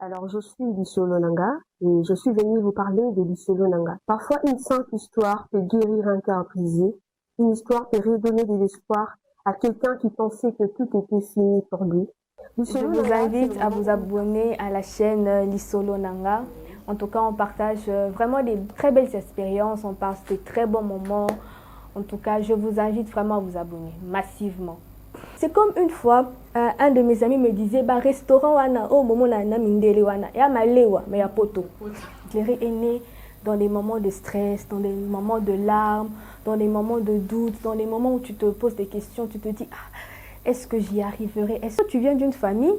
Alors, je suis Lisolo Nanga et je suis venue vous parler de Lisolo Nanga. Parfois, une simple histoire peut guérir un cœur brisé. Une histoire peut redonner de l'espoir à quelqu'un qui pensait que tout était fini pour lui. Je vous invite à vous abonner à la chaîne Lisolo Nanga. En tout cas, on partage vraiment des très belles expériences, on passe des très bons moments. En tout cas, je vous invite vraiment à vous abonner massivement. C'est comme une fois, un de mes amis me disait, bah, restaurant wana, oh, momo na mindele wana, ya malewa, mais ya poto. Clary est né dans des moments de stress, dans des moments de larmes, dans des moments de doute, dans des moments où tu te poses des questions, tu te dis, ah, est-ce que j'y arriverai? Est-ce que tu viens d'une famille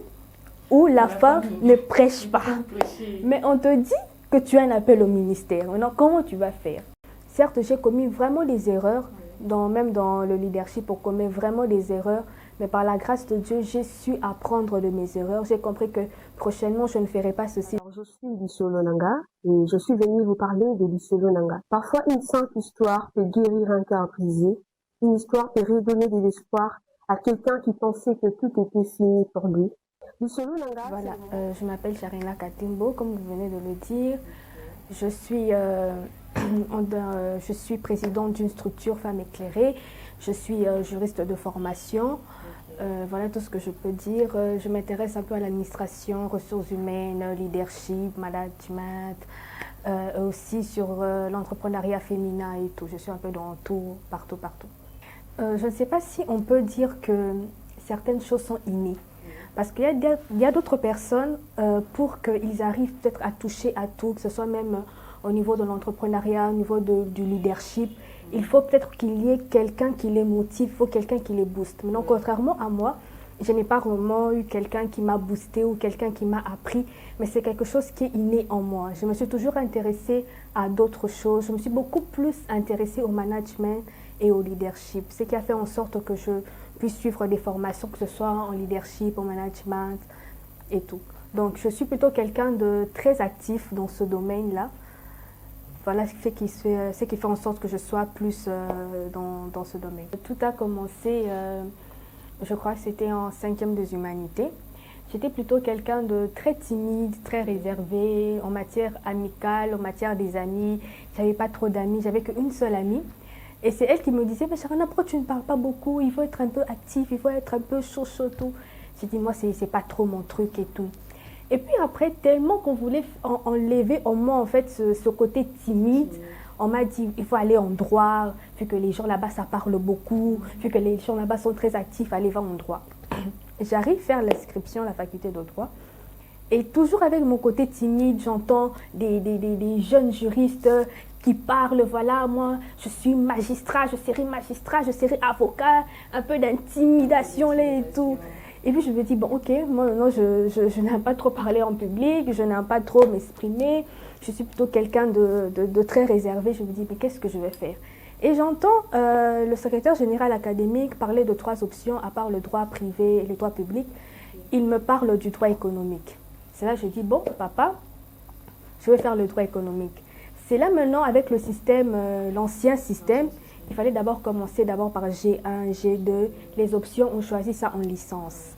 où la femme ne prêche pas? Mais on te dit que tu as un appel au ministère. Maintenant, comment tu vas faire? Certes, j'ai commis vraiment des erreurs, même dans le leadership, on commet vraiment des erreurs. Mais par la grâce de Dieu, j'ai su apprendre de mes erreurs. J'ai compris que prochainement, je ne ferai pas ceci. Alors, je suis Lisolo Nanga et je suis venue vous parler de Lisolo Nanga. Parfois, une simple histoire peut guérir un cœur brisé. Une histoire peut redonner de l'espoir à quelqu'un qui pensait que tout était fini pour lui. Lisolo Nanga. Voilà, je m'appelle Charina Katimbo, comme vous venez de le dire. Je suis présidente d'une structure Femmes Éclairées. Je suis juriste de formation. Voilà tout ce que je peux dire. Je m'intéresse un peu à l'administration, ressources humaines, leadership, management, aussi sur l'entrepreneuriat féminin et tout. Je suis un peu dans tout, partout. Je ne sais pas si on peut dire que certaines choses sont innées. Parce qu'il y a d'autres personnes, pour qu'ils arrivent peut-être à toucher à tout, que ce soit même au niveau de l'entrepreneuriat, au niveau du leadership, il faut peut-être qu'il y ait quelqu'un qui les motive, il faut quelqu'un qui les booste. Maintenant, contrairement à moi, je n'ai pas vraiment eu quelqu'un qui m'a boosté ou quelqu'un qui m'a appris, mais c'est quelque chose qui est inné en moi. Je me suis toujours intéressée à d'autres choses. Je me suis beaucoup plus intéressée au management et au leadership, ce qui a fait en sorte que je puisse suivre des formations, que ce soit en leadership, en management et tout. Donc, je suis plutôt quelqu'un de très actif dans ce domaine-là. Voilà ce qui fait en sorte que je sois plus dans ce domaine. Tout a commencé, je crois que c'était en 5e des humanités. J'étais plutôt quelqu'un de très timide, très réservé en matière amicale, en matière des amis. Je n'avais pas trop d'amis, j'avais qu'une seule amie. Et c'est elle qui me disait, mais Charana, pourquoi tu ne parles pas beaucoup? Il faut être un peu actif, il faut être un peu chaud, tout. J'ai dit, moi, c'est pas trop mon truc et tout. Et puis après, tellement qu'on voulait enlever en moi, en fait, ce côté timide, on m'a dit, il faut aller en droit, vu que les gens là-bas, ça parle beaucoup, vu que les gens là-bas sont très actifs, allez, va en droit. J'arrive à faire l'inscription à la faculté de droit. Et toujours avec mon côté timide, j'entends des jeunes juristes qui parlent, voilà, moi, je suis magistrat, je serai avocat, un peu d'intimidation là et tout. Et puis je me dis, bon, ok, moi, non, je n'aime pas trop parler en public, je n'aime pas trop m'exprimer, je suis plutôt quelqu'un de très réservé. Je me dis, mais qu'est-ce que je vais faire? Et j'entends le secrétaire général académique parler de 3 options, à part le droit privé et le droit public. Il me parle du droit économique. C'est là que je dis, bon, papa, je vais faire le droit économique. C'est là maintenant, avec le système, l'ancien système, il fallait d'abord commencer par G1, G2. Les options, on choisit ça en licence.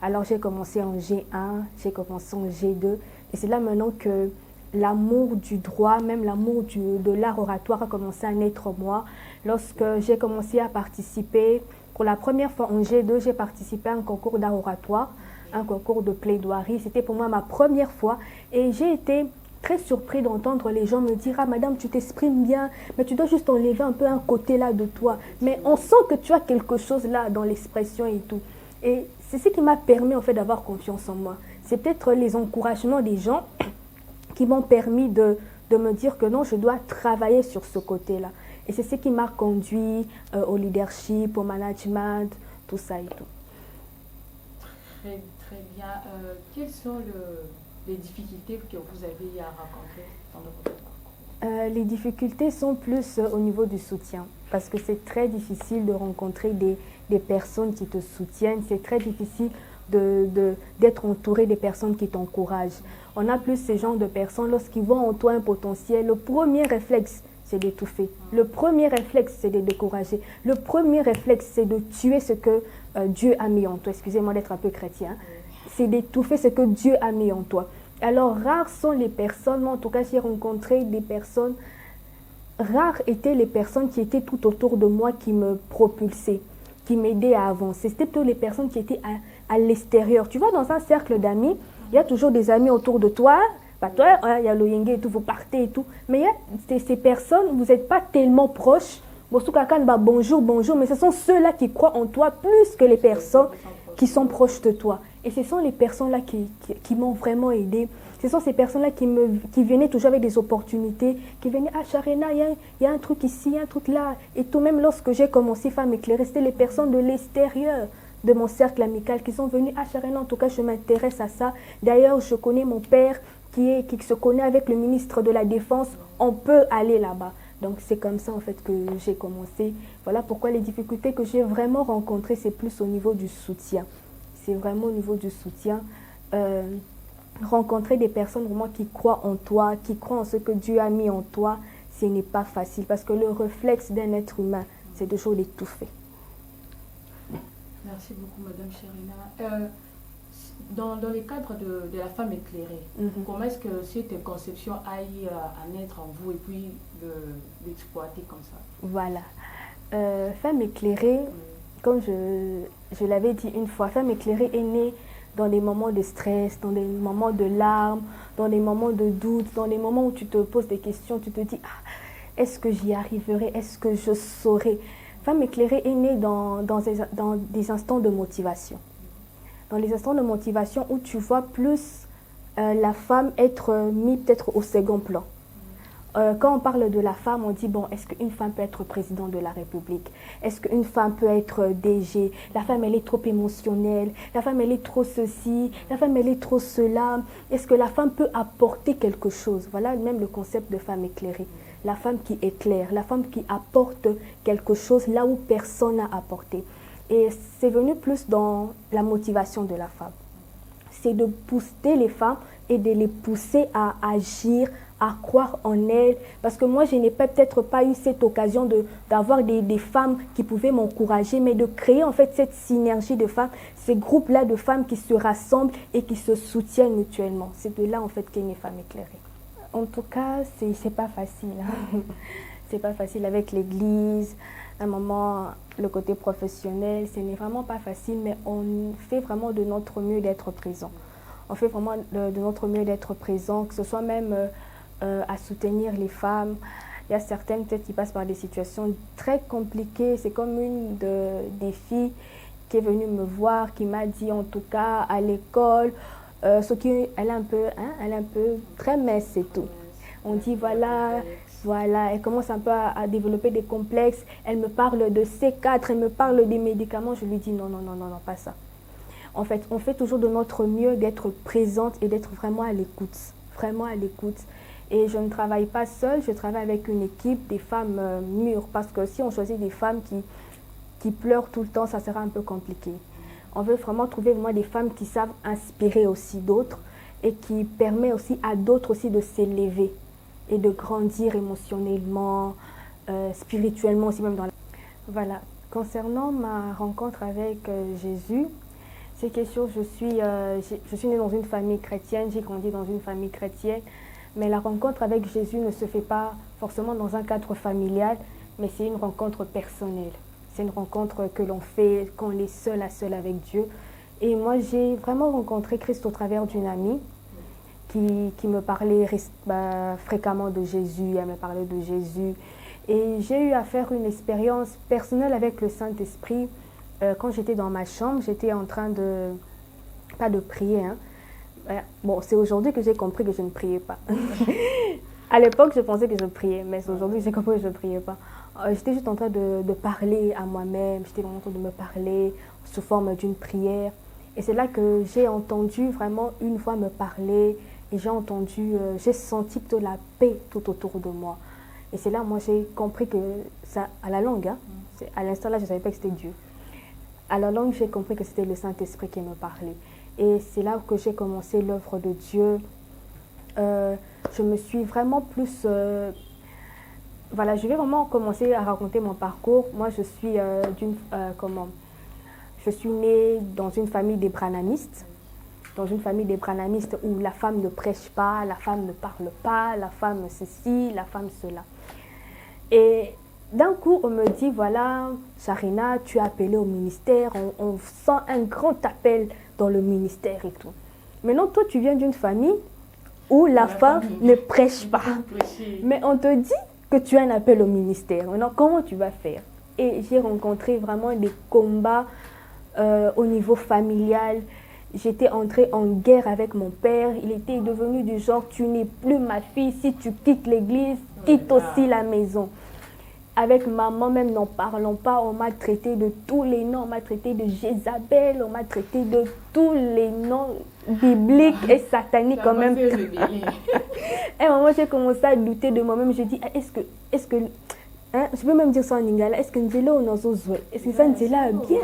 Alors j'ai commencé en G1, j'ai commencé en G2. Et c'est là maintenant que l'amour du droit, même l'amour de l'art oratoire a commencé à naître en moi. Lorsque j'ai commencé à participer, pour la première fois en G2, j'ai participé à un concours d'art oratoire, un concours de plaidoirie. C'était pour moi ma première fois et j'ai été très surpris d'entendre les gens me dire « Ah, madame, tu t'exprimes bien, mais tu dois juste enlever un peu un côté là de toi. Mais on sent que tu as quelque chose là dans l'expression et tout. » Et c'est ce qui m'a permis en fait d'avoir confiance en moi. C'est peut-être les encouragements des gens qui m'ont permis de me dire que non, je dois travailler sur ce côté-là. Et c'est ce qui m'a conduit au leadership, au management, tout ça et tout. Très bien. Quelles sont les difficultés que vous avez à rencontrer dans votre parcours? Les difficultés sont plus au niveau du soutien, parce que c'est très difficile de rencontrer des personnes qui te soutiennent, c'est très difficile d'être entouré des personnes qui t'encouragent. On a plus ces genres de personnes, lorsqu'ils voient en toi un potentiel, le premier réflexe, c'est d'étouffer. Le premier réflexe, c'est de décourager. Le premier réflexe, c'est de tuer ce que Dieu a mis en toi. Excusez-moi d'être un peu chrétien. C'est d'étouffer ce que Dieu a mis en toi. Alors, rares sont les personnes, moi en tout cas, j'ai rencontré des personnes, rares étaient les personnes qui étaient tout autour de moi, qui me propulsaient, qui m'aidaient à avancer. C'était plutôt les personnes qui étaient à l'extérieur. Tu vois, dans un cercle d'amis, il y a toujours des amis autour de toi. Bah, toi, il y a l'Oyenge et tout, vous partez et tout. Mais il y a ces personnes, vous n'êtes pas tellement proches. Bonjour, bonjour, mais ce sont ceux-là qui croient en toi plus que les personnes qui sont proches de toi. Et ce sont les personnes-là qui m'ont vraiment aidé. Ce sont ces personnes-là qui venaient toujours avec des opportunités, qui venaient, ah Sharena, il y a un truc ici, il y a un truc là. Et tout, même lorsque j'ai commencé Femmes éclairées, c'était les personnes de l'extérieur de mon cercle amical qui sont venues, ah Sharena, en tout cas, je m'intéresse à ça. D'ailleurs, je connais mon père qui se connaît avec le ministre de la Défense, on peut aller là-bas. Donc c'est comme ça en fait que j'ai commencé. Voilà pourquoi les difficultés que j'ai vraiment rencontrées, c'est plus au niveau du soutien. C'est vraiment au niveau du soutien. Rencontrer des personnes vraiment qui croient en toi, qui croient en ce que Dieu a mis en toi, ce n'est pas facile. Parce que le réflexe d'un être humain, c'est toujours d'étouffer. Merci beaucoup, Madame Sharena. Dans le cadre de la femme éclairée, comment est-ce que cette conception aille à naître en vous et puis l'exploiter comme ça? Voilà. Femme éclairée, comme je l'avais dit une fois, femme éclairée est née dans des moments de stress, dans des moments de larmes, dans des moments de doute, dans des moments où tu te poses des questions, tu te dis ah, est-ce que j'y arriverai, est-ce que je saurai? Femme éclairée est née dans des instants de motivation. Dans les instants de motivation où tu vois plus la femme être mise peut-être au second plan. Quand on parle de la femme, on dit, bon, est-ce qu'une femme peut être présidente de la République? Est-ce qu'une femme peut être DG? La femme, elle est trop émotionnelle. La femme, elle est trop ceci. La femme, elle est trop cela. Est-ce que la femme peut apporter quelque chose? Voilà même le concept de femme éclairée. La femme qui éclaire, la femme qui apporte quelque chose là où personne n'a apporté. Et c'est venu plus dans la motivation de la femme. C'est de booster les femmes et de les pousser à agir, à croire en elles. Parce que moi, je n'ai peut-être pas eu cette occasion d'avoir des femmes qui pouvaient m'encourager, mais de créer en fait cette synergie de femmes, ces groupes-là de femmes qui se rassemblent et qui se soutiennent mutuellement. C'est de là en fait qu'est née Femme éclairée. En tout cas, c'est pas facile. Hein. C'est pas facile avec l'église. À un moment, le côté professionnel, ce n'est vraiment pas facile, mais on fait vraiment de notre mieux d'être présent. On fait vraiment de notre mieux d'être présent, que ce soit même à soutenir les femmes. Il y a certaines peut-être qui passent par des situations très compliquées. C'est comme une des filles qui est venue me voir, qui m'a dit en tout cas à l'école, ce qui elle est un peu très mince et tout. On dit voilà, elle commence un peu à développer des complexes. Elle me parle de C4, elle me parle des médicaments. Je lui dis non, pas ça. En fait, on fait toujours de notre mieux d'être présente et d'être vraiment à l'écoute. Vraiment à l'écoute. Et je ne travaille pas seule, je travaille avec une équipe, des femmes mûres. Parce que si on choisit des femmes qui pleurent tout le temps, ça sera un peu compliqué. On veut vraiment trouver des femmes qui savent inspirer aussi d'autres et qui permettent aussi à d'autres aussi de s'élever et de grandir émotionnellement, spirituellement aussi même dans la... Voilà. Concernant ma rencontre avec Jésus, c'est quelque chose, je suis née dans une famille chrétienne, j'ai grandi dans une famille chrétienne, mais la rencontre avec Jésus ne se fait pas forcément dans un cadre familial, mais c'est une rencontre personnelle. C'est une rencontre que l'on fait quand on est seul à seul avec Dieu. Et moi, j'ai vraiment rencontré Christ au travers d'une amie qui me parlait fréquemment de Jésus, elle me parlait de Jésus. Et j'ai eu à faire une expérience personnelle avec le Saint-Esprit. Quand j'étais dans ma chambre, j'étais en train pas de prier. Hein. Bon, c'est aujourd'hui que j'ai compris que je ne priais pas. À l'époque, je pensais que je priais, mais aujourd'hui, j'ai compris que je ne priais pas. J'étais juste en train de parler à moi-même, j'étais vraiment en train de me parler sous forme d'une prière. Et c'est là que j'ai entendu vraiment une voix me parler et j'ai senti plutôt la paix tout autour de moi. Et c'est là, moi, j'ai compris que ça, à la longue, hein, à l'instant là, je ne savais pas que c'était Dieu. À la longue, j'ai compris que c'était le Saint-Esprit qui me parlait. Et c'est là que j'ai commencé l'œuvre de Dieu. Je me suis vraiment plus... voilà, je vais vraiment commencer à raconter mon parcours. Moi, je suis née dans une famille des branhamistes. dans une famille des branamistes où la femme ne prêche pas, la femme ne parle pas, la femme ceci, la femme cela. Et d'un coup, on me dit, voilà, Sharina, tu es appelée au ministère, on sent un grand appel dans le ministère et tout. Maintenant, toi, tu viens d'une famille où la femme ne prêche pas. Mais on te dit que tu as un appel au ministère. Maintenant, comment tu vas faire? Et j'ai rencontré vraiment des combats au niveau familial. J'étais entrée en guerre avec mon père. Il était devenu du genre, tu n'es plus ma fille. Si tu quittes l'église, quitte aussi la maison. Avec maman, même n'en parlons pas, on m'a traité de tous les noms. On m'a traité de Jézabel, on m'a traité de tous les noms bibliques et sataniques en même temps. Et à un moment, j'ai commencé à douter de moi-même. Je dis, est-ce que hein, je peux même dire ça en lingala, est-ce que Nzela ou Nazozwe? Est-ce que ça Nzela bien?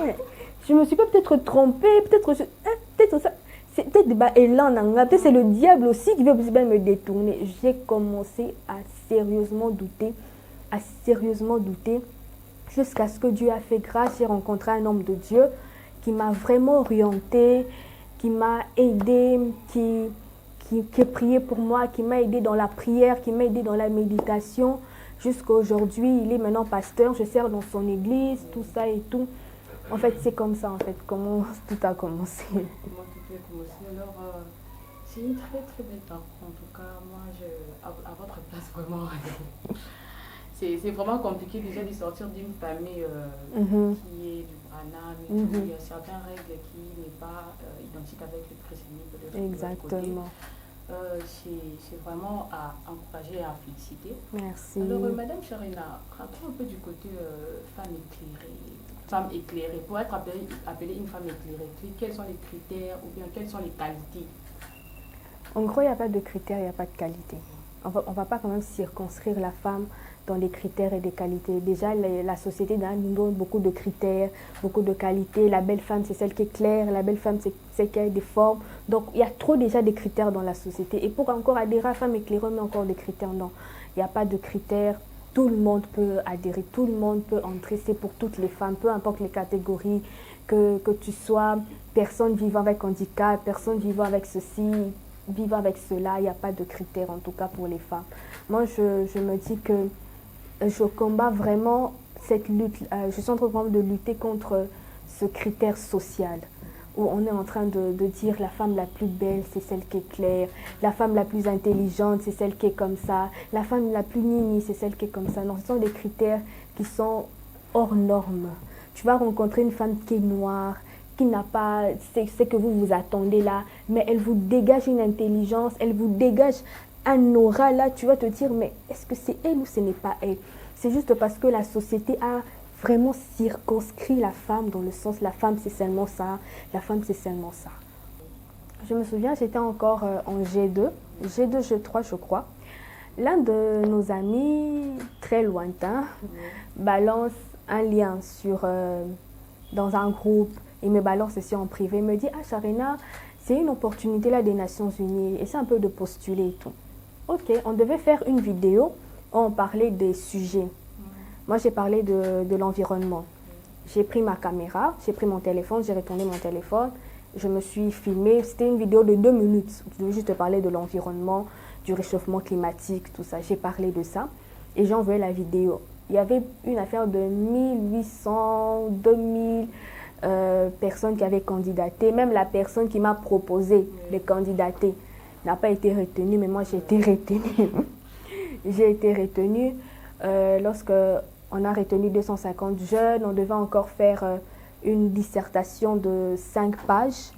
Je me suis peut-être trompée, peut-être ça. C'est peut-être peut-être c'est le diable aussi qui veut me détourner. J'ai commencé à sérieusement douter, jusqu'à ce que Dieu a fait grâce. J'ai rencontré un homme de Dieu qui m'a vraiment orientée, qui m'a aidée, qui a prié pour moi, qui m'a aidée dans la prière, qui m'a aidée dans la méditation. Jusqu'à aujourd'hui, il est maintenant pasteur, je sers dans son église, tout ça et tout. En fait, c'est comme ça, en fait, comment tout a commencé. Comment tout a commencé? Alors, c'est une très très belle parcours. En tout cas, moi, à votre place, vraiment, c'est vraiment compliqué déjà de sortir d'une famille qui est du Brana, mais il y a certaines règles qui n'est pas identique avec le christianisme. Exactement. C'est vraiment à encourager et à féliciter. Merci. Alors, Madame Sharina, rentrons un peu du côté femme éclairée. Pour être appelée une femme éclairée, quels sont les critères ou bien quelles sont les qualités? En gros, il n'y a pas de critères, il n'y a pas de qualité. On ne va pas quand même circonscrire la femme dans les critères et des qualités. Déjà, la société nous donne beaucoup de critères, beaucoup de qualités. La belle femme, c'est celle qui est claire. La belle femme, c'est celle qui a des formes. Donc, il y a trop déjà des critères dans la société. Et pour encore adhérer à la femme éclairée, on met encore des critères. Non, il n'y a pas de critères. Tout le monde peut adhérer, tout le monde peut entrer. C'est pour toutes les femmes, peu importe les catégories. Que tu sois personne vivant avec handicap, personne vivant avec ceci, vivant avec cela. Il n'y a pas de critères, en tout cas pour les femmes. Moi, je me dis que je combats vraiment cette lutte. Je suis en train de lutter contre ce critère social où on est en train de dire la femme la plus belle, c'est celle qui est claire. La femme la plus intelligente, c'est celle qui est comme ça. La femme la plus nini, c'est celle qui est comme ça. Non, ce sont des critères qui sont hors normes. Tu vas rencontrer une femme qui est noire, qui n'a pas ce que vous vous attendez là, mais elle vous dégage une intelligence, elle vous dégage un aura là, tu vas te dire, mais est-ce que c'est elle ou ce n'est pas elle? C'est juste parce que la société a vraiment circonscrit la femme dans le sens, la femme c'est seulement ça, la femme c'est seulement ça. Je me souviens, j'étais encore en G2, G3 je crois. L'un de nos amis très lointains balance un lien dans un groupe, il me balance ici en privé, il me dit, ah Sharina, c'est une opportunité là des Nations Unies, et c'est un peu de postuler et tout. Ok, on devait faire une vidéo où on parlait des sujets. Moi, j'ai parlé de l'environnement. J'ai pris ma caméra, j'ai pris mon téléphone, j'ai retourné mon téléphone, je me suis filmée. C'était une vidéo de 2 minutes. Je devais juste parler de l'environnement, du réchauffement climatique, tout ça. J'ai parlé de ça et j'ai envoyé la vidéo. Il y avait une affaire de 1800, 2000 personnes qui avaient candidaté. Même la personne qui m'a proposé de candidater n'a pas été retenue, mais moi j'ai été retenue. J'ai été retenue lorsque on a retenu 250 jeunes. On devait encore faire une dissertation de 5 pages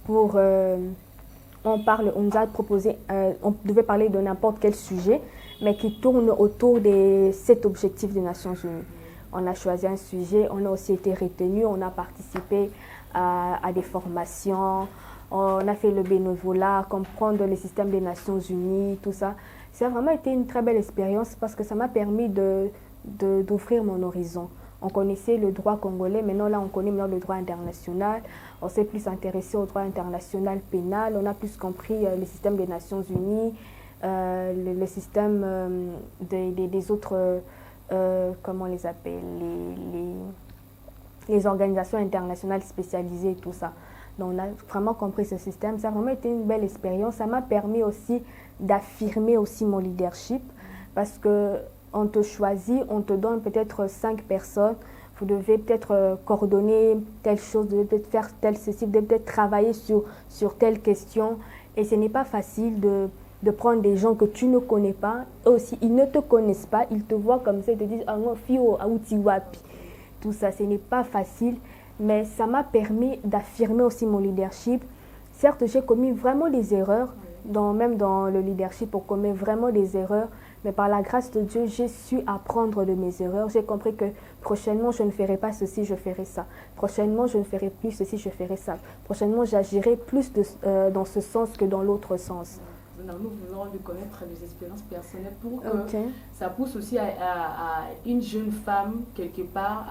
pour on nous a proposé, on devait parler de n'importe quel sujet, mais qui tourne autour des 7 objectifs des Nations Unies. On a choisi un sujet, on a aussi été retenu, on a participé à des formations, on a fait le bénévolat, comprendre le système des Nations Unies, tout ça. Ça a vraiment été une très belle expérience parce que ça m'a permis d'ouvrir mon horizon. On connaissait le droit congolais, maintenant là on connaît maintenant le droit international. On s'est plus intéressé au droit international pénal, on a plus compris le système des Nations Unies, le système des autres, comment on les appelle, les organisations internationales spécialisées, tout ça. Donc, on a vraiment compris ce système. Ça a vraiment été une belle expérience. Ça m'a permis aussi d'affirmer aussi mon leadership parce qu'on te choisit, on te donne peut-être 5 personnes. Vous devez peut-être coordonner telle chose, vous devez peut-être faire tel ceci, vous devez peut-être travailler sur telle question. Et ce n'est pas facile de prendre des gens que tu ne connais pas. Et aussi, ils ne te connaissent pas, ils te voient comme ça, ils te disent « Ah non, fio, aouti wapi ». Tout ça, ce n'est pas facile, mais ça m'a permis d'affirmer aussi mon leadership. Certes, j'ai commis vraiment des erreurs, même dans le leadership, on commet vraiment des erreurs, mais par la grâce de Dieu, j'ai su apprendre de mes erreurs. J'ai compris que prochainement, je ne ferai pas ceci, je ferai ça. Prochainement, je ne ferai plus ceci, je ferai ça. Prochainement, j'agirai plus dans ce sens que dans l'autre sens. Nous voulons lui connaître des expériences personnelles pour que ça pousse aussi à une jeune femme, quelque part,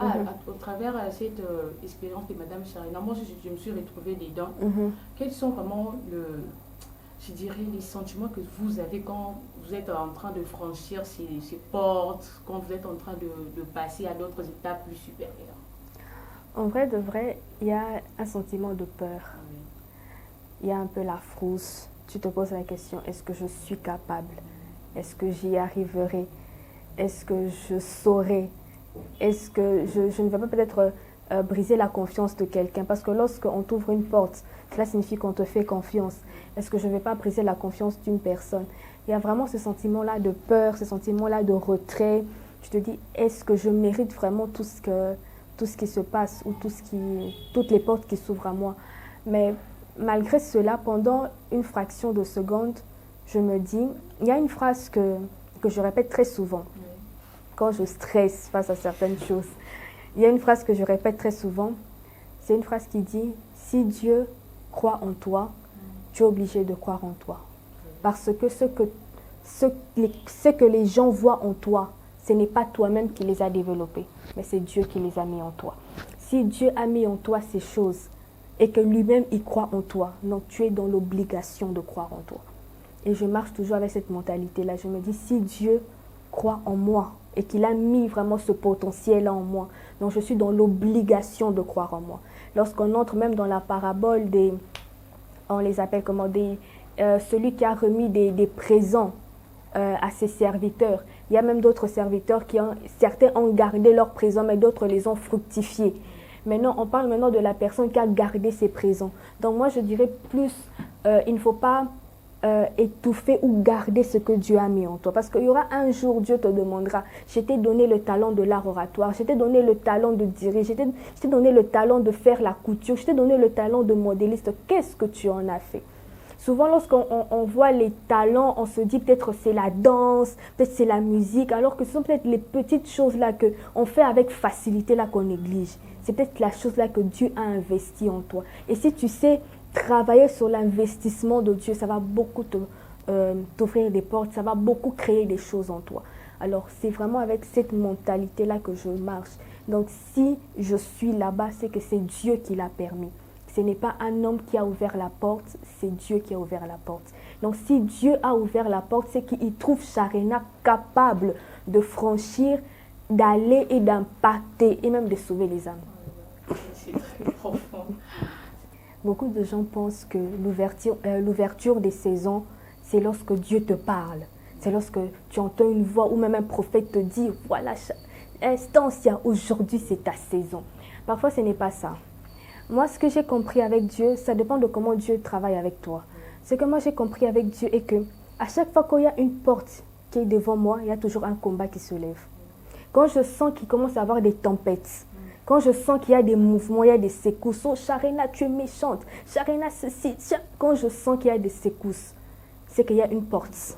au travers de cette expérience de Madame Sharina. Moi, je me suis retrouvée dedans. Quels sont vraiment je dirais, les sentiments que vous avez quand vous êtes en train de franchir ces portes, quand vous êtes en train de passer à d'autres étapes plus supérieures? En vrai, de vrai, il y a un sentiment de peur. Il y a un peu la frousse. Tu te poses la question, est-ce que je suis capable? Est-ce que j'y arriverai? Est-ce que je saurai? Est-ce que je ne vais pas peut-être briser la confiance de quelqu'un? Parce que lorsqu'on t'ouvre une porte, cela signifie qu'on te fait confiance. Est-ce que je ne vais pas briser la confiance d'une personne? Il y a vraiment ce sentiment-là de peur, ce sentiment-là de retrait. Je te dis, est-ce que je mérite vraiment tout ce qui se passe ou toutes les portes qui s'ouvrent à moi? Mais malgré cela, pendant une fraction de seconde, je me dis, il y a une phrase que je répète très souvent quand je stresse face à certaines choses. Il y a une phrase que je répète très souvent. C'est une phrase qui dit, si Dieu croit en toi, tu es obligé de croire en toi. Parce que ce que les gens voient en toi, ce n'est pas toi-même qui les a développés, mais c'est Dieu qui les a mis en toi. Si Dieu a mis en toi ces choses et que lui-même il croit en toi, donc tu es dans l'obligation de croire en toi. Et je marche toujours avec cette mentalité-là. Je me dis, si Dieu croit en moi et qu'il a mis vraiment ce potentiel-là en moi, donc je suis dans l'obligation de croire en moi. Lorsqu'on entre même dans la parabole on les appelle comment, celui qui a remis des présents à ses serviteurs. Il y a même d'autres serviteurs certains ont gardé leurs présents, mais d'autres les ont fructifiés. Maintenant, on parle maintenant de la personne qui a gardé ses présents. Donc moi, je dirais plus, il ne faut pas étouffer ou garder ce que Dieu a mis en toi. Parce qu'il y aura un jour, Dieu te demandera, je t'ai donné le talent de l'art oratoire, je t'ai donné le talent de diriger, je t'ai donné le talent de faire la couture, je t'ai donné le talent de modéliste. Qu'est-ce que tu en as fait? Souvent, lorsqu'on voit les talents, on se dit peut-être c'est la danse, peut-être c'est la musique, alors que ce sont peut-être les petites choses-là qu'on fait avec facilité, là qu'on néglige. C'est peut-être la chose-là que Dieu a investie en toi. Et si tu sais travailler sur l'investissement de Dieu, ça va beaucoup t'offrir des portes, ça va beaucoup créer des choses en toi. Alors, c'est vraiment avec cette mentalité-là que je marche. Donc, si je suis là-bas, c'est que c'est Dieu qui l'a permis. Ce n'est pas un homme qui a ouvert la porte, c'est Dieu qui a ouvert la porte. Donc, si Dieu a ouvert la porte, c'est qu'il trouve Sharina capable de franchir, d'aller et d'impacter et même de sauver les âmes. C'est très profond. Beaucoup de gens pensent que l'ouverture des saisons, c'est lorsque Dieu te parle. C'est lorsque tu entends une voix ou même un prophète te dit, voilà, Estancia, aujourd'hui c'est ta saison. Parfois, ce n'est pas ça. Moi, ce que j'ai compris avec Dieu, ça dépend de comment Dieu travaille avec toi. Ce que moi j'ai compris avec Dieu est que à chaque fois qu'il y a une porte qui est devant moi, il y a toujours un combat qui se lève. Quand je sens qu'il commence à y avoir des tempêtes, quand je sens qu'il y a des mouvements, il y a des secousses, oh Sharina, tu es méchante, Sharina, ceci, quand je sens qu'il y a des secousses, c'est qu'il y a une porte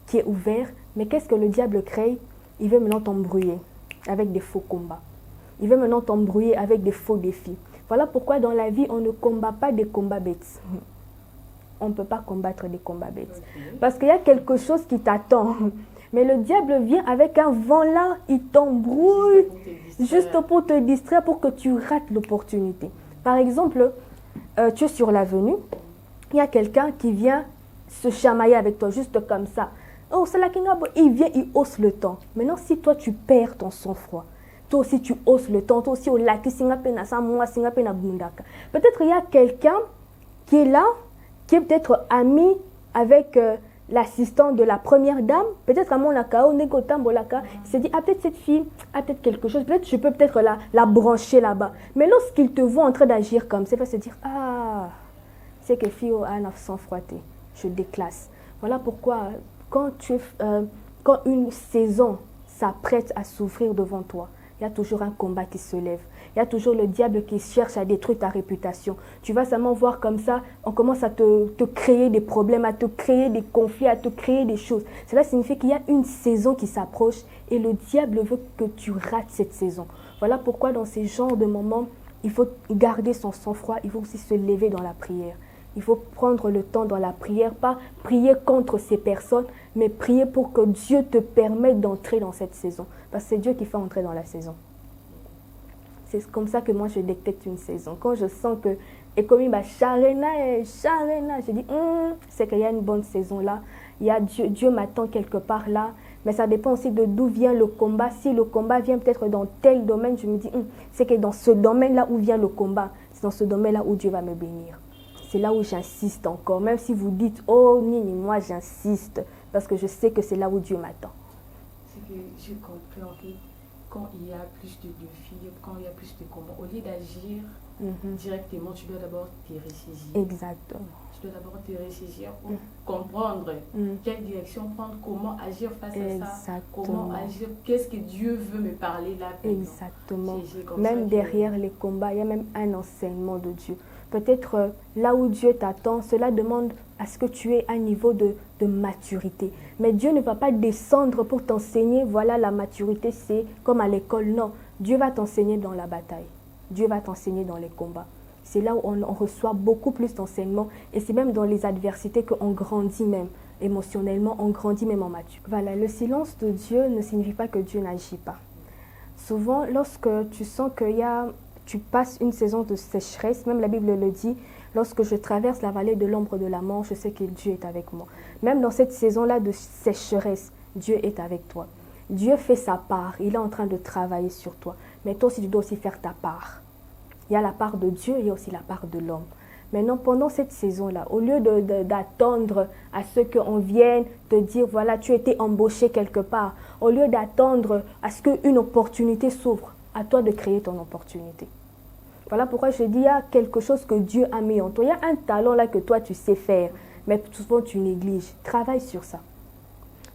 qui est ouverte. Mais qu'est-ce que le diable crée? Il veut maintenant t'embrouiller avec des faux combats. Il veut maintenant t'embrouiller avec des faux défis. Voilà pourquoi dans la vie, on ne combat pas des combats bêtes. On ne peut pas combattre des combats bêtes. Parce qu'il y a quelque chose qui t'attend. Mais le diable vient avec un vent là, il t'embrouille juste pour te distraire, pour que tu rates l'opportunité. Par exemple, tu es sur l'avenue, il y a quelqu'un qui vient se chamailler avec toi, juste comme ça. Oh, c'est la Kingabo, il vient, il hausse le temps. Maintenant, si toi, tu perds ton sang-froid, toi aussi tu hausses le ton, toi aussi au laki singapena sa moi singapena bundaka. Peut-être il y a quelqu'un qui est là, qui est peut-être ami avec l'assistant de la première dame, peut-être à mon laka, au négotambolaka, il s'est dit, ah peut-être cette fille a peut-être quelque chose, peut-être je peux peut-être la brancher là-bas. Mais lorsqu'il te voit en train d'agir comme ça, il va se dire, ah, c'est que fille a un sang froité, je déclasse. Voilà pourquoi quand une saison s'apprête à s'ouvrir devant toi, il y a toujours un combat qui se lève. Il y a toujours le diable qui cherche à détruire ta réputation. Tu vas seulement voir comme ça, on commence à te créer des problèmes, à te créer des conflits, à te créer des choses. Cela signifie qu'il y a une saison qui s'approche et le diable veut que tu rates cette saison. Voilà pourquoi dans ces genres de moments, il faut garder son sang-froid, il faut aussi se lever dans la prière. Il faut prendre le temps dans la prière, pas prier contre ces personnes, mais prier pour que Dieu te permette d'entrer dans cette saison. Parce que c'est Dieu qui fait entrer dans la saison. C'est comme ça que moi je détecte une saison. Quand je sens que, et comme il m'a charena, je dis, c'est qu'il y a une bonne saison là. Il y a Dieu m'attend quelque part là. Mais ça dépend aussi de d'où vient le combat. Si le combat vient peut-être dans tel domaine, je me dis, c'est que dans ce domaine-là où vient le combat, c'est dans ce domaine-là où Dieu va me bénir. C'est là où j'insiste encore. Même si vous dites, oh Nini, moi j'insiste. Parce que je sais que c'est là où Dieu m'attend. C'est que j'ai compris en fait, quand il y a plus de défis, quand il y a plus de combats, au lieu d'agir directement, tu dois d'abord te ressaisir. Exactement. Tu dois d'abord te ressaisir pour comprendre quelle direction prendre, comment agir face à ça, comment agir, qu'est-ce que Dieu veut me parler là. Exactement. Même derrière les combats, il y a même un enseignement de Dieu. Peut-être là où Dieu t'attend, cela demande à ce que tu aies un niveau de maturité. Mais Dieu ne va pas descendre pour t'enseigner, voilà la maturité, c'est comme à l'école. Non, Dieu va t'enseigner dans la bataille. Dieu va t'enseigner dans les combats. C'est là où on reçoit beaucoup plus d'enseignements et c'est même dans les adversités qu'on grandit même. Émotionnellement, on grandit même en maturité. Voilà, le silence de Dieu ne signifie pas que Dieu n'agit pas. Souvent, lorsque tu sens tu passes une saison de sécheresse, même la Bible le dit, lorsque je traverse la vallée de l'ombre de la mort, je sais que Dieu est avec moi. Même dans cette saison-là de sécheresse, Dieu est avec toi. Dieu fait sa part, il est en train de travailler sur toi. Mais toi aussi, tu dois aussi faire ta part. Il y a la part de Dieu, il y a aussi la part de l'homme. Maintenant, pendant cette saison-là, au lieu d'attendre à ce qu'on vienne te dire, voilà, tu as été embauché quelque part, au lieu d'attendre à ce qu'une opportunité s'ouvre, à toi de créer ton opportunité. Voilà pourquoi je dis, il y a quelque chose que Dieu a mis en toi. Il y a un talent là que toi, tu sais faire, mais souvent tu négliges. Travaille sur ça.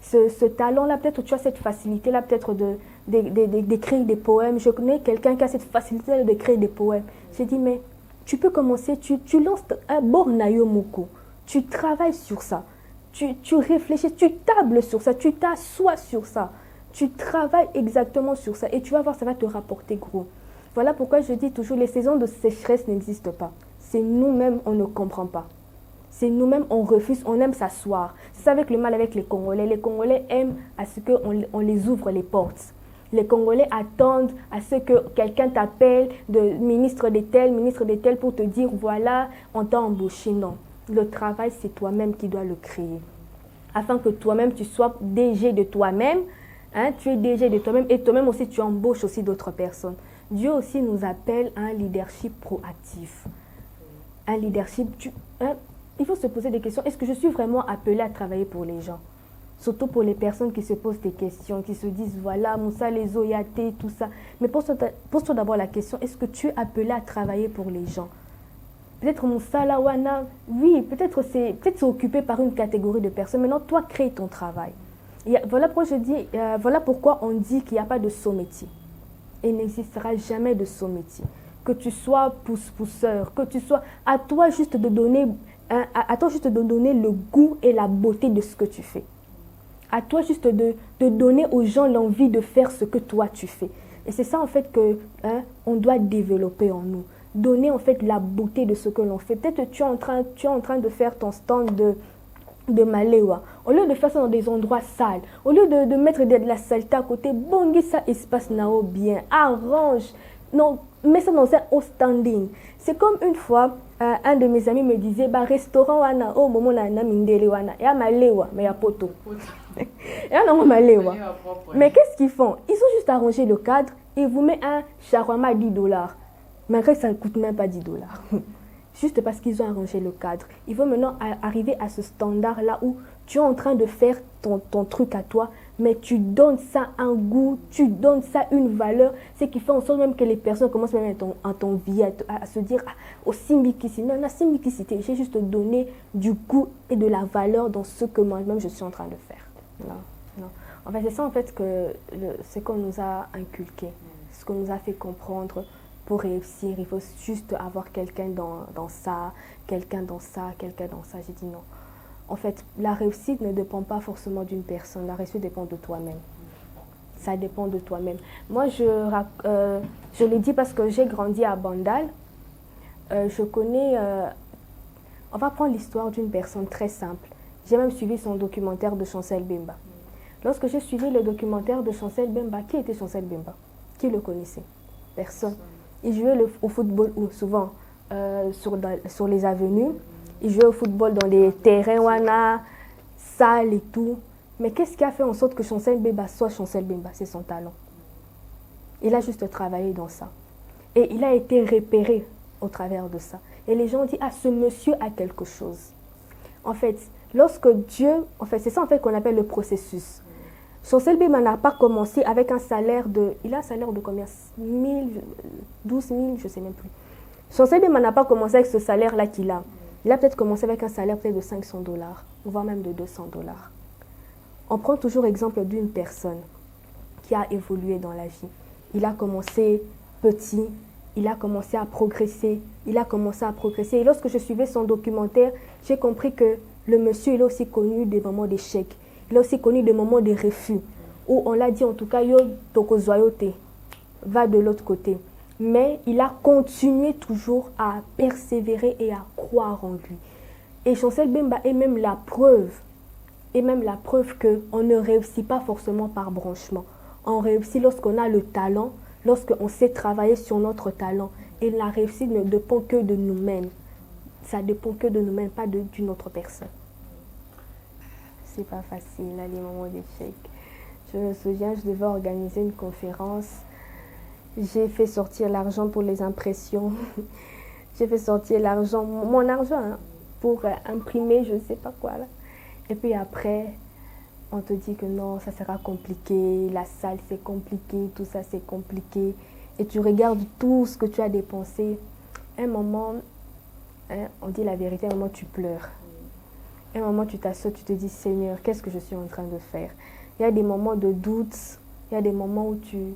Ce talent-là, peut-être tu as cette facilité-là, peut-être d'écrire des poèmes. Je connais quelqu'un qui a cette facilité d'écrire des poèmes. J'ai dit, mais tu peux commencer, tu lances un bornayo moko. Tu travailles sur ça. Tu réfléchis, tu tables sur ça, tu t'assois sur ça. Tu travailles exactement sur ça et tu vas voir, ça va te rapporter gros. Voilà pourquoi je dis toujours, les saisons de sécheresse n'existent pas. C'est nous-mêmes, on ne comprend pas. C'est nous-mêmes, on refuse, on aime s'asseoir. C'est ça avec le mal avec les Congolais. Les Congolais aiment à ce qu'on les ouvre les portes. Les Congolais attendent à ce que quelqu'un t'appelle de ministre de tel pour te dire, voilà, on t'a embauché. Non, le travail, c'est toi-même qui dois le créer. Afin que toi-même, tu sois DG de toi-même. Tu es DG de toi-même et toi-même aussi, tu embauches aussi d'autres personnes. Dieu aussi nous appelle à un leadership proactif. Un leadership, il faut se poser des questions. Est-ce que je suis vraiment appelée à travailler pour les gens? Surtout pour les personnes qui se posent des questions, qui se disent, voilà, Moussa, les Oyaté, tout ça. Mais pose-toi d'abord la question, est-ce que tu es appelé à travailler pour les gens? Peut-être Moussa, Lawana, oui, peut-être c'est occupé par une catégorie de personnes. Maintenant, toi, crée ton travail. Voilà pourquoi on dit qu'il n'y a pas de sous-métier. Il n'existera jamais de sous-métier. Que tu sois pousse-pousseur, que tu sois... À toi juste de donner le goût et la beauté de ce que tu fais. À toi juste de donner aux gens l'envie de faire ce que toi tu fais. Et c'est ça en fait que on doit développer en nous. Donner en fait la beauté de ce que l'on fait. Peut-être que tu es en train de faire ton stand de Malewa. Au lieu de faire ça dans des endroits sales, au lieu de mettre de la saleté à côté, bongi ça espace nao bien, arrange, non, mets ça dans un haut standing. C'est comme une fois, un de mes amis me disait, restaurant wana, oh momo na mindele wana, ya Malewa, mais ya poto. Ya non Malewa. Mais qu'est-ce qu'ils font? Ils ont juste arrangé le cadre, Il vous met un shawarma à 10 $, malgré que ça ne coûte même pas 10 $. Juste parce qu'ils ont arrangé le cadre. Il faut maintenant arriver à ce standard-là où tu es en train de faire ton truc à toi, mais tu donnes ça un goût, tu donnes ça une valeur, ce qui fait en sorte même que les personnes commencent même à t'envier, à se dire au Simbikisi. Non, la Simbikisi, j'ai juste donné du goût et de la valeur dans ce que moi-même je suis en train de faire. Non, non. En fait, c'est ça en fait ce qu'on nous a inculqué, ce qu'on nous a fait comprendre. Pour réussir, il faut juste avoir quelqu'un dans ça, quelqu'un dans ça, quelqu'un dans ça. J'ai dit non. En fait, la réussite ne dépend pas forcément d'une personne. La réussite dépend de toi-même. Ça dépend de toi-même. Moi, je l'ai dit parce que j'ai grandi à Bandal. Je connais... on va prendre l'histoire d'une personne très simple. J'ai même suivi son documentaire de Chancel Bemba. Lorsque j'ai suivi le documentaire de Chancel Bemba, qui était Chancel Bemba? Qui le connaissait? Personne. Il jouait au football souvent sur les avenues. Il jouait au football dans les terrains wana, salles et tout. Mais qu'est-ce qui a fait en sorte que Chancel Bemba soit Chancel Bemba? C'est son talent. Il a juste travaillé dans ça. Et il a été repéré au travers de ça. Et les gens ont dit, ah, ce monsieur a quelque chose. En fait, lorsque Dieu... En fait, c'est ça en fait qu'on appelle le processus. Chancel Bemba n'a pas commencé avec un salaire de... Il a un salaire de combien? 12 000, je ne sais même plus. Chancel Bemba n'a pas commencé avec ce salaire-là qu'il a. Il a peut-être commencé avec un salaire peut-être de 500 $, voire même de 200 $. On prend toujours exemple d'une personne qui a évolué dans la vie. Il a commencé petit, il a commencé à progresser, il a commencé à progresser. Et lorsque je suivais son documentaire, j'ai compris que le monsieur, il a aussi connu des moments d'échec. Il a aussi connu des moments de refus, où on l'a dit en tout cas, yo toko zoyote, va de l'autre côté. Mais il a continué toujours à persévérer et à croire en lui. Et Chancel Bemba est même la preuve qu'on ne réussit pas forcément par branchement. On réussit lorsqu'on a le talent, lorsqu'on sait travailler sur notre talent. Et la réussite ne dépend que de nous-mêmes. Ça dépend que de nous-mêmes, pas d'une autre personne. C'est pas facile, là, les moments d'échec. Je me souviens, je devais organiser une conférence. J'ai fait sortir l'argent pour les impressions. J'ai fait sortir l'argent, mon argent, hein, pour imprimer, je ne sais pas quoi, là. Et puis après, on te dit que non, ça sera compliqué, la salle c'est compliqué, tout ça c'est compliqué. Et tu regardes tout ce que tu as dépensé. Un moment, hein, on dit la vérité, un moment tu pleures. Un moment tu t'assois, tu te dis Seigneur, qu'est-ce que je suis en train de faire? Il y a des moments de doute, il y a des moments où tu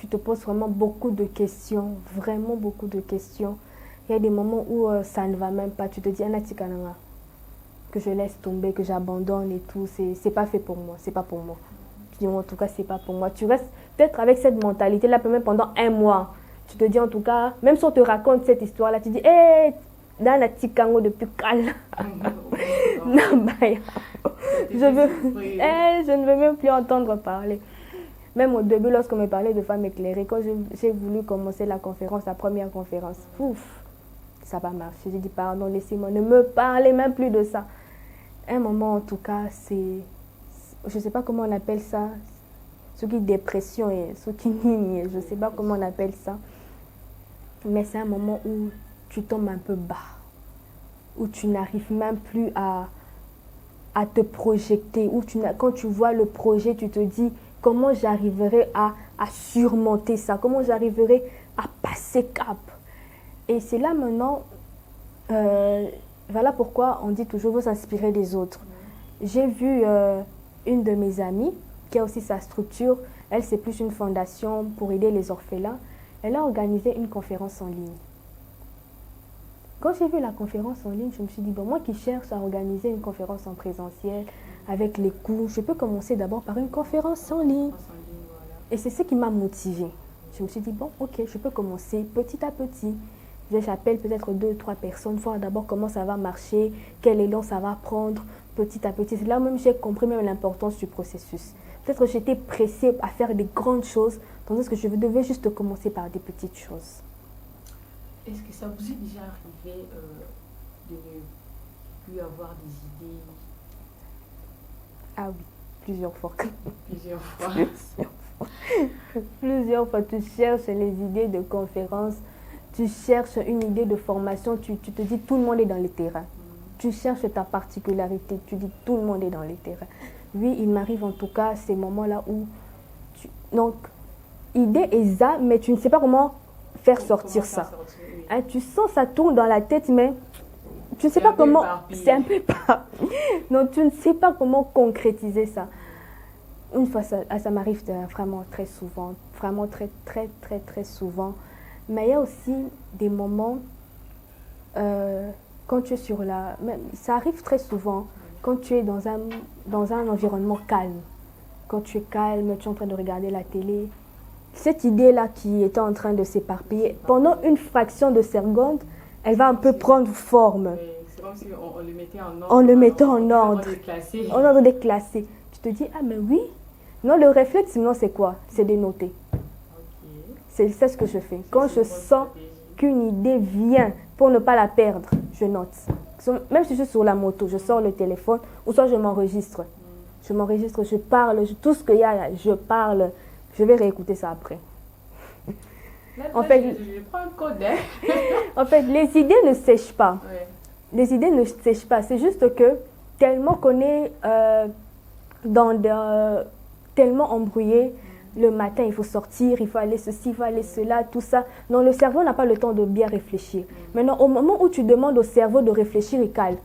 te poses vraiment beaucoup de questions, vraiment beaucoup de questions. Il y a des moments où ça ne va même pas, tu te dis Anatikananga, que je laisse tomber, que j'abandonne et tout, c'est pas fait pour moi, c'est pas pour moi. Tu dis en tout cas c'est pas pour moi. Tu restes peut-être avec cette mentalité-là, même pendant un mois. Tu te dis en tout cas, même si on te raconte cette histoire-là, tu dis hé, dans la tikango depuis calme. Je ne veux même plus entendre parler. Même au début, lorsqu'on me parlait de femmes éclairées, quand j'ai voulu commencer la conférence, la première conférence, ouf, ça va marcher. J'ai dit pardon, laissez-moi, ne me parlez même plus de ça. Un moment, en tout cas, c'est, je ne sais pas comment on appelle ça, ce qui est dépression et ce qui nigne, je ne sais pas comment on appelle ça. Mais c'est un moment où tu tombes un peu bas, où tu n'arrives même plus à te projeter, où quand tu vois le projet, tu te dis comment j'arriverai à surmonter ça, comment j'arriverai à passer cap. Et c'est là maintenant, voilà pourquoi on dit toujours vous inspirer des autres. J'ai vu une de mes amies qui a aussi sa structure, elle c'est plus une fondation pour aider les orphelins. Elle a organisé une conférence en ligne. Quand j'ai vu la conférence en ligne, je me suis dit, bon, moi qui cherche à organiser une conférence en présentiel, avec les cours, je peux commencer d'abord par une conférence en ligne. Et c'est ce qui m'a motivée. Je me suis dit, bon, ok, je peux commencer petit à petit. J'appelle peut-être 2 ou 3 personnes, voir d'abord comment ça va marcher, quel élan ça va prendre, petit à petit. C'est là même j'ai compris même l'importance du processus. Peut-être que j'étais pressée à faire des grandes choses, tandis que je devais juste commencer par des petites choses. Est-ce que ça vous est déjà arrivé de ne plus avoir des idées? Ah oui, plusieurs fois. Plusieurs fois. Plusieurs fois, tu cherches les idées de conférences, tu cherches une idée de formation, tu te dis tout le monde est dans les terrains. Tu cherches ta particularité, tu dis tout le monde est dans les terrains. Oui, il m'arrive en tout cas ces moments-là où, donc, idée est ça, mais tu ne sais pas comment faire sortir ça. Oui. Hein, tu sens ça tourne dans la tête, mais tu ne sais pas comment. C'est un peu pas. Donc, tu ne sais pas comment concrétiser ça. Une fois, ça m'arrive vraiment très souvent, vraiment très, très, très, très souvent. Mais il y a aussi des moments, quand tu es sur la... Ça arrive très souvent, quand tu es dans un environnement calme. Quand tu es calme, tu es en train de regarder la télé. Cette idée-là qui était en train de s'éparpiller, pendant une fraction de seconde, elle va un peu prendre forme. C'est comme si on le mettait en ordre. On le mettait en ordre. En ordre de classer. Tu te dis, ah mais oui. Non, le réflexe, sinon c'est quoi? C'est de noter. C'est ce que je fais. Quand je sens qu'une idée vient, pour ne pas la perdre, je note. Même si je suis sur la moto, je sors le téléphone, ou soit je m'enregistre. Je m'enregistre, je parle, tout ce qu'il y a là, je parle. Je vais réécouter ça après. En fait, je prends un code. En fait, les idées ne sèchent pas. Ouais. Les idées ne sèchent pas. C'est juste que tellement qu'on est tellement embrouillé, le matin, il faut sortir, il faut aller ceci, il faut aller cela, tout ça. Non, le cerveau n'a pas le temps de bien réfléchir. Maintenant, au moment où tu demandes au cerveau de réfléchir, il cale.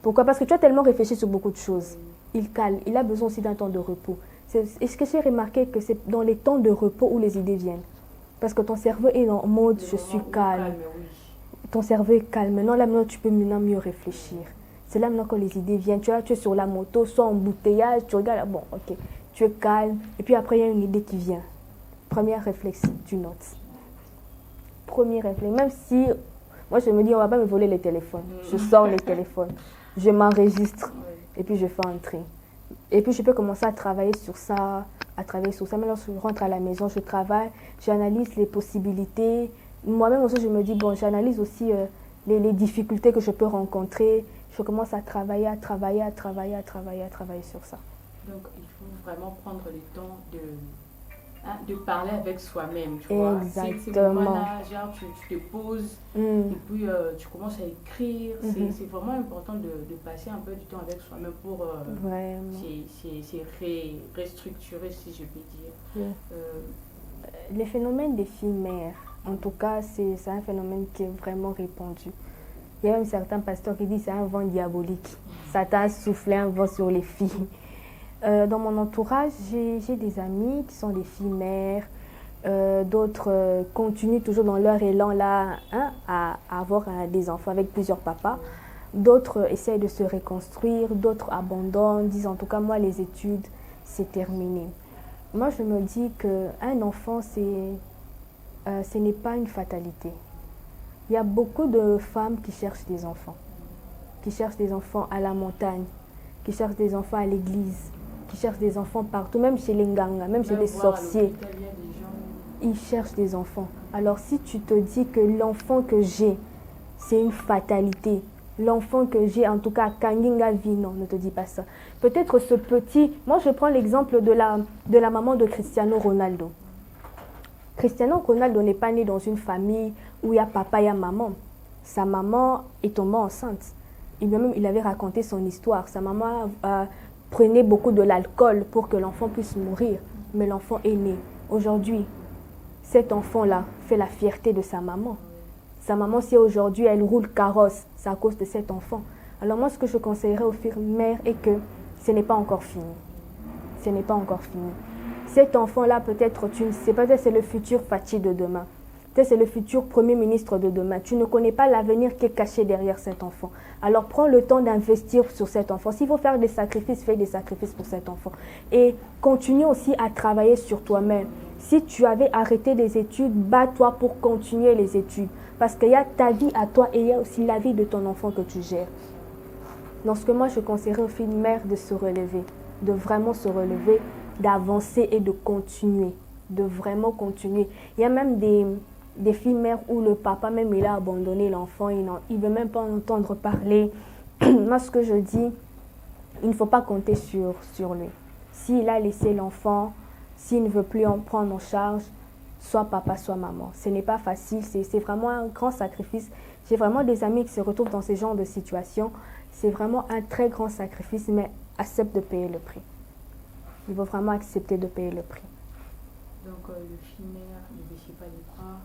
Pourquoi? Parce que tu as tellement réfléchi sur beaucoup de choses. Il cale. Il a besoin aussi d'un temps de repos. Est-ce que j'ai remarqué que c'est dans les temps de repos où les idées viennent? Parce que ton cerveau est en mode je suis calme. Oui. Ton cerveau est calme. Maintenant, tu peux mieux réfléchir. C'est là maintenant que les idées viennent. Tu es sur la moto, soit en embouteillage, tu regardes, bon, ok, tu es calme. Et puis après, il y a une idée qui vient. Premier réflexe, tu notes. Premier réflexe. Même si, moi je me dis, on ne va pas me voler les téléphones. Je sors les téléphones, je m'enregistre et puis je fais un tri. Et puis je peux commencer à travailler sur ça, Maintenant, je rentre à la maison, je travaille, j'analyse les possibilités. Moi-même aussi, je me dis, bon, j'analyse aussi les difficultés que je peux rencontrer. Je commence à travailler sur ça. Donc, il faut vraiment prendre le temps de parler avec soi-même, tu vois. Exactement. Ces moments-là, genre, tu te poses et puis tu commences à écrire. C'est vraiment important de passer un peu du temps avec soi-même pour restructurer, si je peux dire. Les phénomènes des filles mères, en tout cas, c'est un phénomène qui est vraiment répandu. Il y a même certains pasteurs qui disent que c'est un vent diabolique. Satan a soufflé un vent sur les filles. Dans mon entourage, j'ai des amis qui sont des filles mères. D'autres continuent toujours dans leur élan là, à avoir des enfants avec plusieurs papas. D'autres essayent de se reconstruire, d'autres abandonnent, disent en tout cas moi les études c'est terminé. Moi je me dis qu'un enfant ce n'est pas une fatalité. Il y a beaucoup de femmes qui cherchent des enfants à la montagne, qui cherchent des enfants à l'église, qui cherchent des enfants partout, même chez les nganga, même chez les sorciers. Ils cherchent des enfants. Alors si tu te dis que l'enfant que j'ai, c'est une fatalité, l'enfant que j'ai, en tout cas à Kanginga vie, non, ne te dis pas ça. Peut-être ce petit, moi je prends l'exemple de la maman de Cristiano Ronaldo. Cristiano Ronaldo n'est pas né dans une famille où il y a papa et maman. Sa maman est tombée enceinte. Il avait raconté son histoire. Sa maman prenait beaucoup de l'alcool pour que l'enfant puisse mourir. Mais l'enfant est né. Aujourd'hui, cet enfant-là fait la fierté de sa maman. Sa maman, si aujourd'hui elle roule carrosse, c'est à cause de cet enfant. Alors moi, ce que je conseillerais aux filles mères est que ce n'est pas encore fini. Ce n'est pas encore fini. Cet enfant-là, peut-être, tu ne sais pas, peut-être c'est le futur Fatih de demain. Peut-être c'est le futur Premier ministre de demain. Tu ne connais pas l'avenir qui est caché derrière cet enfant. Alors prends le temps d'investir sur cet enfant. S'il faut faire des sacrifices, fais des sacrifices pour cet enfant. Et continue aussi à travailler sur toi-même. Si tu avais arrêté les études, bats-toi pour continuer les études. Parce qu'il y a ta vie à toi et il y a aussi la vie de ton enfant que tu gères. Donc ce que moi je conseillerais aux filles mères de se relever, de vraiment se relever, d'avancer et de continuer, de vraiment continuer. Il y a même des filles mères où le papa même il a abandonné l'enfant, il ne veut même pas entendre parler. Moi ce que je dis, il ne faut pas compter sur lui. S'il a laissé l'enfant, s'il ne veut plus en prendre en charge, soit papa, soit maman. Ce n'est pas facile, c'est vraiment un grand sacrifice. J'ai vraiment des amis qui se retrouvent dans ce genre de situation. C'est vraiment un très grand sacrifice, mais accepte de payer le prix. Il faut vraiment accepter de payer le prix. Donc le finir, ne baissez pas les bras,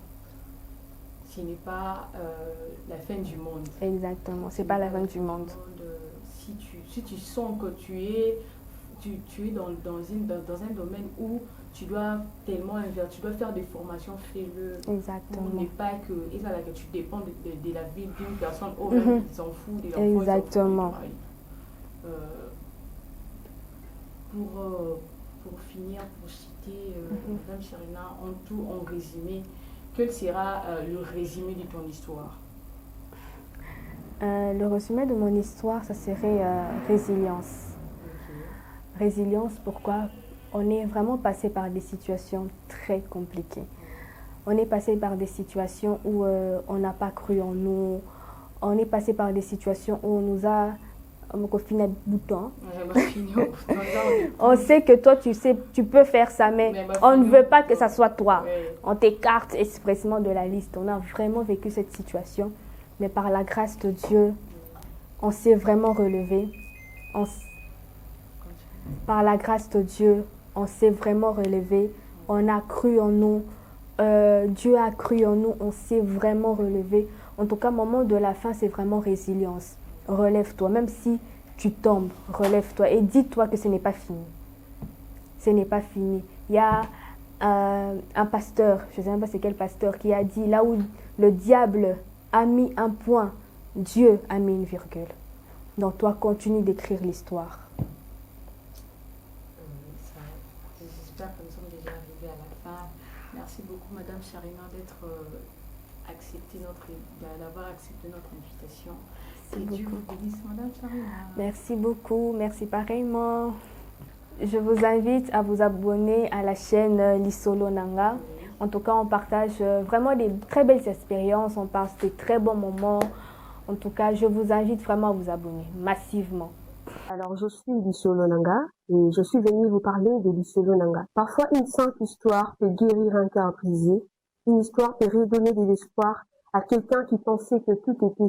ce n'est pas la fin du monde. Exactement, c'est pas la fin du monde. Si tu sens que tu es dans un domaine où tu dois tellement investir, tu dois faire des formations, fais-le. Exactement. Pour ne pas que tu dépends de la vie d'une personne, même ils s'en foutent, des enfants. Exactement. Pour finir, pour citer Madame Sharina, en résumé, quel sera le résumé de ton histoire? Le résumé de mon histoire, ça serait résilience. Okay. Résilience, pourquoi? On est vraiment passé par des situations très compliquées. On est passé par des situations où on n'a pas cru en nous. On est passé par des situations où on nous a fini bouton. On sait que toi, tu peux faire ça, mais on ne veut pas que ça soit toi. On t'écarte expressément de la liste. On a vraiment vécu cette situation. Mais par la grâce de Dieu, on s'est vraiment relevé. Par la grâce de Dieu, on s'est vraiment relevé. On a cru en nous. Dieu a cru en nous. On s'est vraiment relevé. En tout cas, au moment de la fin, c'est vraiment résilience. Relève-toi. Même si tu tombes, relève-toi. Et dis-toi que ce n'est pas fini. Ce n'est pas fini. Il y a un pasteur, je ne sais même pas c'est quel pasteur, qui a dit, là où le diable a mis un point, Dieu a mis une virgule. Donc toi, continue d'écrire l'histoire. J'espère que nous sommes déjà arrivés à la fin. Merci beaucoup, Madame Sharina, d'avoir accepté notre invitation. Et Dieu vous bénisse, Madame Sharina. Merci beaucoup, merci pareillement. Je vous invite à vous abonner à la chaîne Lisolo Nanga. Oui. En tout cas, on partage vraiment des très belles expériences, on passe des très bons moments. En tout cas, je vous invite vraiment à vous abonner massivement. Alors, je suis Lisolo Nanga et je suis venue vous parler de Lisolo Nanga. Parfois, une simple histoire peut guérir un cœur brisé. Une histoire peut redonner de l'espoir à quelqu'un qui pensait que tout était